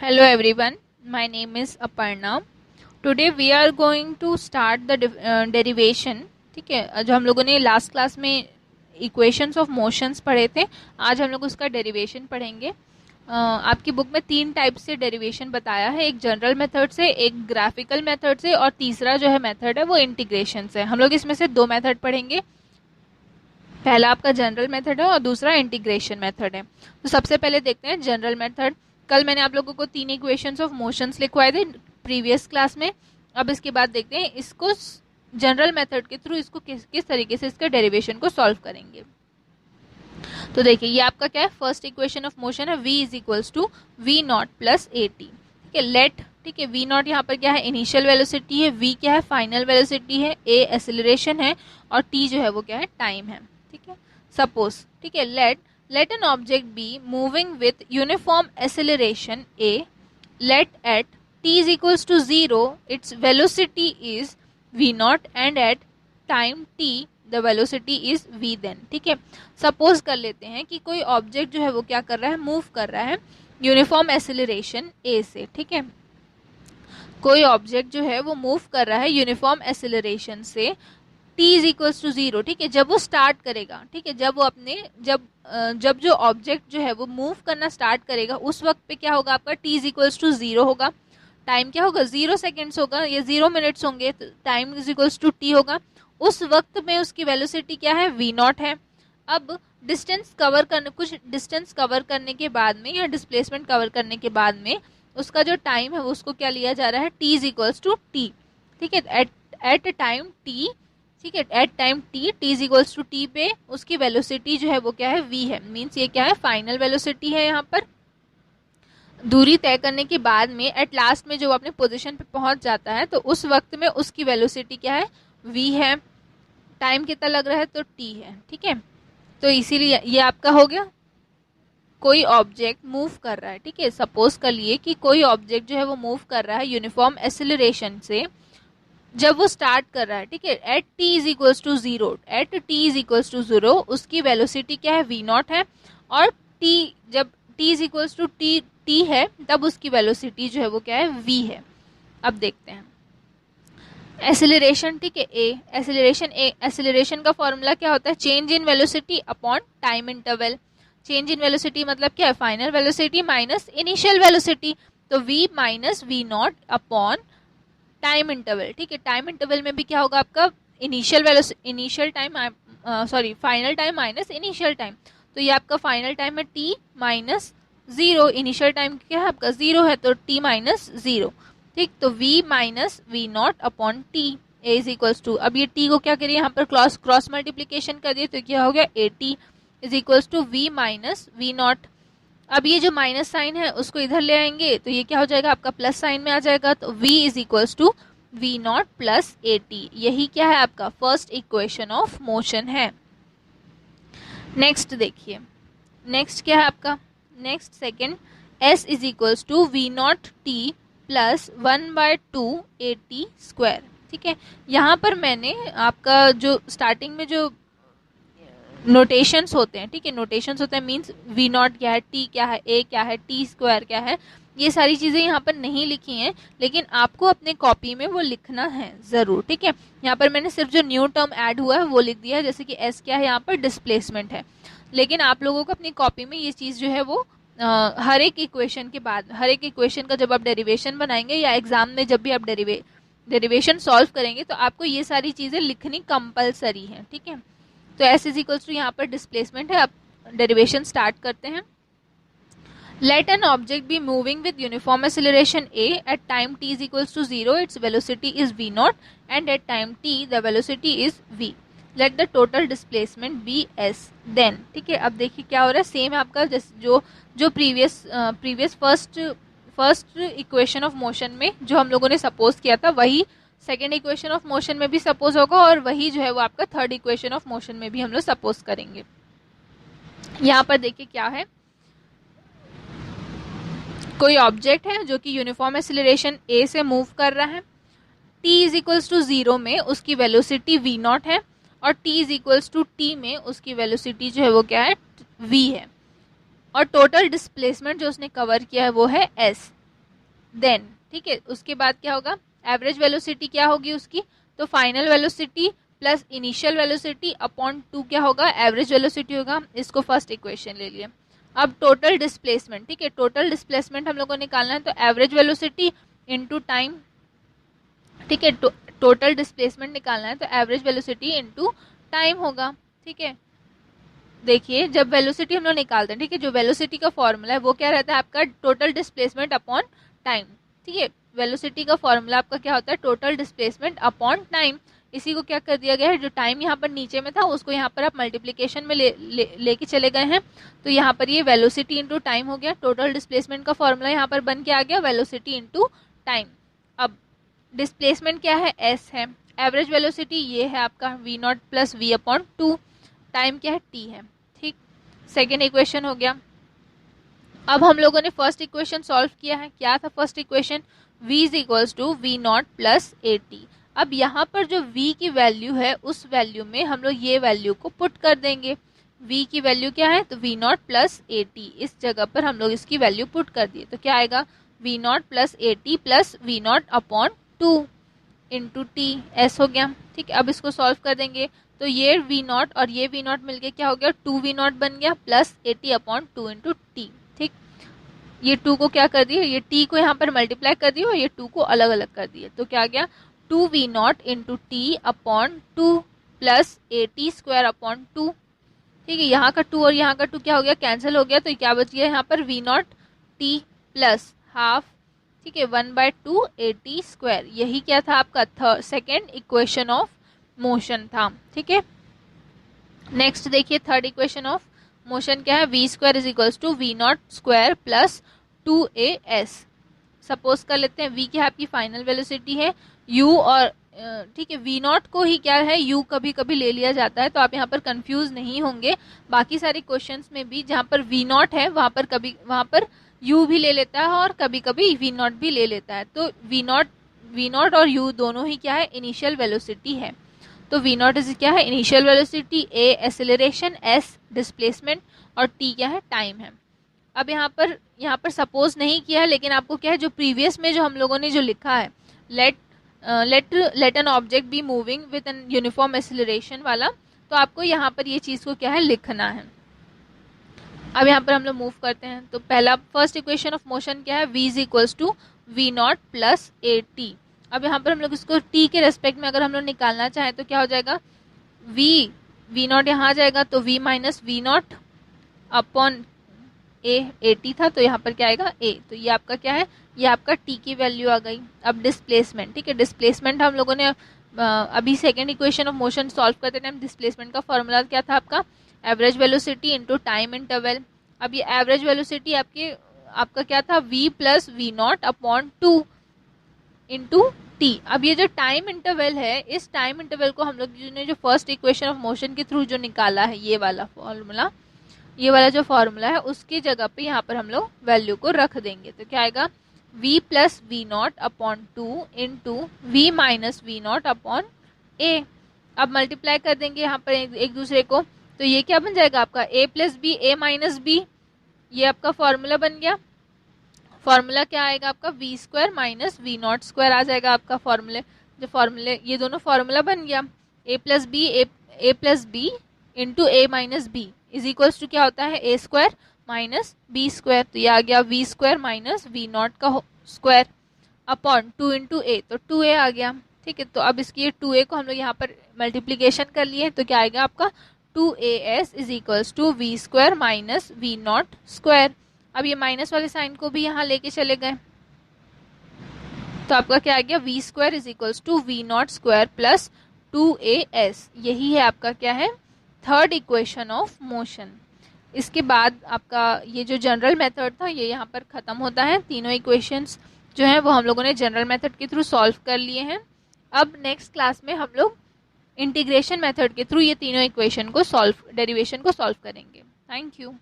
Hello everyone, my name is Aparna. Today we are going to start the derivation. ठीक है, जो हम लोगों ने लास्ट क्लास में इक्वेशंस ऑफ मोशंस पढ़े थे, आज हम लोग उसका डेरिवेशन पढ़ेंगे। आपकी बुक में 3 टाइप से डेरिवेशन बताया है, एक जनरल मेथड से, एक ग्राफिकल मेथड से और तीसरा जो है मेथड है वो इंटीग्रेशन से। हम लोग इसमें से 2 मेथड पढ़ेंगे, पहला आपका जनरल मेथड है और दूसरा इंटीग्रेशन मेथड है। तो सबसे पहले देखते हैं जनरल मेथड। कल मैंने आप लोगों को 3 इक्वेशंस ऑफ मोशंस लिखवाए थे प्रीवियस क्लास में। अब इसके बाद देखते हैं इसको जनरल मेथड के थ्रू इसको किस तरीके से इसके डेरिवेशन को सॉल्व करेंगे। तो देखिए ये आपका क्या है, फर्स्ट इक्वेशन ऑफ मोशन है v is equals to v naught plus a t. ठीक है, लेट, ठीक है, वी नॉट यहाँ पर क्या है, इनिशियल वेलोसिटी है, v क्या है, फाइनल वेलोसिटी है, a एक्सेलरेशन है और t जो है वो क्या है, टाइम है। ठीक है, सपोज, ठीक है, let an object be moving with uniform acceleration a, let at t is equals to 0 its velocity is v naught and at time t the velocity is v then। ठीक है, suppose कर लेते हैं कि कोई object जो है वो क्या कर रहा है, मूव कर रहा है यूनिफॉर्म एक्सेलरेशन a से। ठीक है, कोई ऑब्जेक्ट जो है वो मूव कर रहा है यूनिफॉर्म एक्सेलरेशन से t इज इक्वल्स टू 0। ठीक है, जब वो स्टार्ट करेगा, ठीक है, जब वो अपने जब जो ऑब्जेक्ट जो है वो मूव करना स्टार्ट करेगा उस वक्त पे क्या होगा, आपका t इज इक्वल्स टू 0 होगा। टाइम क्या होगा, 0 सेकेंड्स होगा या 0 मिनट्स होंगे, तो time is equals to t होगा। उस वक्त में उसकी वेलोसिटी क्या है, v नॉट है। अब कुछ डिस्टेंस कवर करने के बाद में या डिस्प्लेसमेंट कवर करने के बाद में उसका जो टाइम है वो उसको क्या लिया जा रहा है, t is equals to t। ठीक है, एट टाइम t, ठीक है, at time t is equals to t पे उसकी वेलोसिटी जो है वो क्या है, v है। मीन्स ये क्या है, फाइनल वेलोसिटी है। यहाँ पर दूरी तय करने के बाद में एट लास्ट में जो अपने पोजीशन पे पहुंच जाता है तो उस वक्त में उसकी वेलोसिटी क्या है, v है। टाइम कितना लग रहा है, तो t है। ठीक है, तो इसीलिए ये आपका हो गया, कोई ऑब्जेक्ट मूव कर रहा है। ठीक है, सपोज कर लिए कि कोई ऑब्जेक्ट जो है वो मूव कर रहा है यूनिफॉर्म एक्सेलरेशन से जब वो स्टार्ट कर रहा है। ठीक है, at t is equals to 0, at t is equals to 0 उसकी वेलोसिटी क्या है, v नॉट है। और जब t is equals to t है तब उसकी वेलोसिटी जो है वो क्या है, v है। अब देखते हैं एक्सेलरेशन। ठीक है, एक्सेलरेशन का फॉर्मूला क्या होता है, change in velocity upon time interval. Change in velocity मतलब क्या है, final velocity minus initial velocity, तो v minus v not upon time interval. ठीक है, टाइम इंटरवल में भी क्या होगा आपका, final time minus initial time. तो ये आपका फाइनल टाइम है t माइनस 0, इनिशियल टाइम क्या है आपका 0 है, तो t माइनस 0। ठीक, तो v minus v not upon t a is equals to, अब ये t को क्या करिए यहाँ पर क्रॉस मल्टीप्लीकेशन कर दिए तो क्या हो गया, at is equals to v minus v naught. अब ये जो माइनस साइन है उसको इधर ले आएंगे तो ये क्या हो जाएगा, आपका प्लस साइन में आ जाएगा, तो v is equals to v naught plus a t. यही क्या है आपका फर्स्ट इक्वेशन ऑफ मोशन है। नेक्स्ट देखिए, नेक्स्ट क्या है आपका, next second, s is equals to v naught t plus 1/2 a t square. ठीक है, यहाँ पर मैंने आपका जो स्टार्टिंग में जो नोटेशंस होते हैं, ठीक है, नोटेशंस होते हैं मींस वी नॉट क्या है, टी क्या है, ए क्या है, टी स्क्वायर क्या है, ये सारी चीज़ें यहाँ पर नहीं लिखी हैं, लेकिन आपको अपने कॉपी में वो लिखना है ज़रूर। ठीक है, यहाँ पर मैंने सिर्फ जो न्यू टर्म ऐड हुआ है वो लिख दिया है, जैसे कि एस क्या है यहाँ पर, डिस्प्लेसमेंट है। लेकिन आप लोगों को अपनी कॉपी में ये चीज़ जो है वो हर एक इक्वेशन के बाद, हर एक इक्वेशन का जब आप डेरिवेशन बनाएंगे या एग्जाम में जब भी आप डेरिवेशन सॉल्व करेंगे तो आपको ये सारी चीज़ें लिखनी कंपलसरी है। ठीक है, तो s इज इक्वल्स टू यहाँ पर डिस्प्लेसमेंट है। अब डेरिवेशन स्टार्ट करते हैं। Let an object be moving with uniform acceleration a at time t is equals to 0 its velocity is v naught and at time t the velocity is v। Let the total displacement be s then. ठीक है, अब देखिए क्या हो रहा है, same आपका जो previous first equation of motion में जो हम लोगों ने सपोज किया था वही सेकेंड इक्वेशन ऑफ मोशन में भी सपोज होगा और वही जो है वो आपका थर्ड इक्वेशन ऑफ मोशन में भी हम लोग सपोज करेंगे। यहाँ पर देखिए क्या है, कोई ऑब्जेक्ट है जो कि यूनिफॉर्म एक्सेलरेशन a से मूव कर रहा है, t इज इक्वल्स टू 0 में उसकी वेलोसिटी v नॉट है और t is equals to t में उसकी वेलोसिटी जो है वो क्या है, v है। और टोटल डिस्प्लेसमेंट जो उसने कवर किया है वो है s। देन, ठीक है, उसके बाद क्या होगा, एवरेज वेलोसिटी क्या होगी उसकी, तो final velocity plus initial velocity upon 2 क्या होगा, एवरेज वेलोसिटी होगा। इसको फर्स्ट इक्वेशन ले लिए। अब टोटल डिस्प्लेसमेंट, ठीक है, टोटल डिस्प्लेसमेंट हम लोग को निकालना है, तो एवरेज वेलोसिटी इनटू टाइम, ठीक है, टोटल डिस्प्लेसमेंट निकालना है तो एवरेज वेलोसिटी इनटू टाइम होगा। ठीक है, देखिए जब वेलोसिटी हम लोग निकालते हैं, ठीक है, जो वेलोसिटी का फॉर्मूला है वो क्या रहता है आपका, टोटल डिस्प्लेसमेंट अपॉन टाइम। ठीक है, वेलोसिटी का फॉर्मूला आपका क्या होता है, टोटल डिस्प्लेसमेंट अपॉन टाइम। इसी को क्या कर दिया गया है, जो टाइम यहाँ पर नीचे में था उसको यहाँ पर आप मल्टीप्लीकेशन में लेके चले गए हैं, तो यहाँ पर ये वेलोसिटी इंटू टाइम हो गया। टोटल डिस्प्लेसमेंट का फॉर्मूला यहाँ पर बन के आ गया वेलोसिटी इंटू टाइम। अब डिस्प्लेसमेंट क्या है, एस है, एवरेज वेलोसिटी ये है आपका v naught plus v upon 2, time क्या है, टी है। ठीक, सेकेंड इक्वेशन हो गया। अब हम लोगों ने फर्स्ट इक्वेशन सॉल्व किया है, क्या था first equation, v is equals to v naught plus a t. अब यहाँ पर जो v की वैल्यू है उस वैल्यू में हम लोग ये वैल्यू को पुट कर देंगे। v की वैल्यू क्या है, तो v naught plus a t, इस जगह पर हम लोग इसकी वैल्यू पुट कर दिए, तो क्या आएगा, v naught plus a t plus v not upon 2 into t, s हो गया। ठीक, अब इसको सॉल्व कर देंगे तो ये वी नॉट और ये वी नॉट मिलके क्या हो गया, 2 वी नॉट बन गया प्लस 80 अपॉन 2 इंटू टी। ठीक, ये 2 को क्या कर दिए, ये t को यहाँ पर मल्टीप्लाई कर दिए और ये 2 को अलग अलग कर दिए, तो क्या आ गया 2 v naught into t upon 2 plus 80 square upon 2। ठीक है, यहाँ का 2 और यहाँ का 2 क्या हो गया, कैंसिल हो गया, तो क्या बच गया यहाँ पर v naught t plus half, ठीक है, 1/2 80 स्क्वायर। यही क्या था आपका सेकेंड इक्वेशन ऑफ मोशन था। ठीक है, नेक्स्ट देखिए थर्ड इक्वेशन ऑफ मोशन क्या है, v square is equals to v not square plus 2as। Suppose कर लेते हैं v क्या है आपकी फाइनल वेलोसिटी है, u और ठीक है, वी नॉट को ही क्या है u कभी कभी ले लिया जाता है, तो आप यहाँ पर कंफ्यूज नहीं होंगे। बाकी सारे क्वेश्चंस में भी जहाँ पर वी नॉट है वहाँ पर u भी ले लेता है और कभी कभी वी नॉट भी ले लेता है। तो वी नॉट और u दोनों ही क्या है, इनिशियल वेलोसिटी है। तो वी नॉट इज क्या है, initial velocity, a acceleration, s displacement और t क्या है, टाइम है। अब यहाँ पर सपोज नहीं किया है, लेकिन आपको क्या है, जो प्रीवियस में जो हम लोगों ने जो लिखा है, let an object be moving with an uniform acceleration वाला, तो आपको यहाँ पर ये चीज़ को क्या है, लिखना है। अब यहाँ पर हम लोग मूव करते हैं, तो पहला फर्स्ट इक्वेशन ऑफ मोशन क्या है, v is equals to v naught plus a t. अब यहाँ पर हम लोग इसको t के रेस्पेक्ट में अगर हम लोग निकालना चाहें तो क्या हो जाएगा, वी नॉट यहाँ आ जाएगा, तो v minus v not upon a t था, तो यहाँ पर क्या आएगा a, तो ये आपका क्या है, ये आपका t की वैल्यू आ गई। अब डिस्प्लेसमेंट, ठीक है, डिस्प्लेसमेंट हम लोगों ने अभी second equation of motion solve करते टाइम डिस्प्लेसमेंट का फॉर्मूला क्या था आपका, average velocity into time interval. अब ये एवरेज वेलोसिटी आपका क्या था, v plus v not upon 2 into t. अब ये जो टाइम इंटरवल है, इस टाइम इंटरवल को हम लोग ने जो फर्स्ट इक्वेशन ऑफ मोशन के थ्रू जो निकाला है, ये वाला जो फॉर्मूला है, उसकी जगह पे यहाँ पर हम लोग वैल्यू को रख देंगे, तो क्या आएगा, v plus v not upon 2 into v minus v not upon a. अब मल्टीप्लाई कर देंगे यहाँ पर एक दूसरे को, तो ये क्या बन जाएगा आपका a plus b, a minus b, ये आपका फॉर्मूला बन गया। फॉर्मूला क्या आएगा आपका, v square minus v not square आ जाएगा आपका फॉर्मूले ये दोनों फॉर्मूला बन गया। a plus b into a minus b is equals to क्या होता है, a square minus b square, तो ये आ गया v square minus v not का स्क्वायर अपॉन 2 इंटू ए, तो 2a आ गया। ठीक है, तो अब इसकी 2a को हम लोग यहाँ पर मल्टीप्लीकेशन कर लिए, तो क्या आएगा आपका 2as is equals to v square minus v not square. अब ये माइनस वाले साइन को भी यहाँ लेके चले गए, तो आपका क्या आ गया, v square is equals to v not square plus 2as। यही है आपका क्या है, थर्ड इक्वेशन ऑफ मोशन। इसके बाद आपका ये जो जनरल मेथड था ये यहाँ पर खत्म होता है। तीनों इक्वेशंस जो हैं वो हम लोगों ने जनरल मेथड के थ्रू सॉल्व कर लिए हैं। अब नेक्स्ट क्लास में हम लोग इंटीग्रेशन मेथड के थ्रू ये तीनों इक्वेशन को डेरिवेशन को सॉल्व करेंगे। Thank you.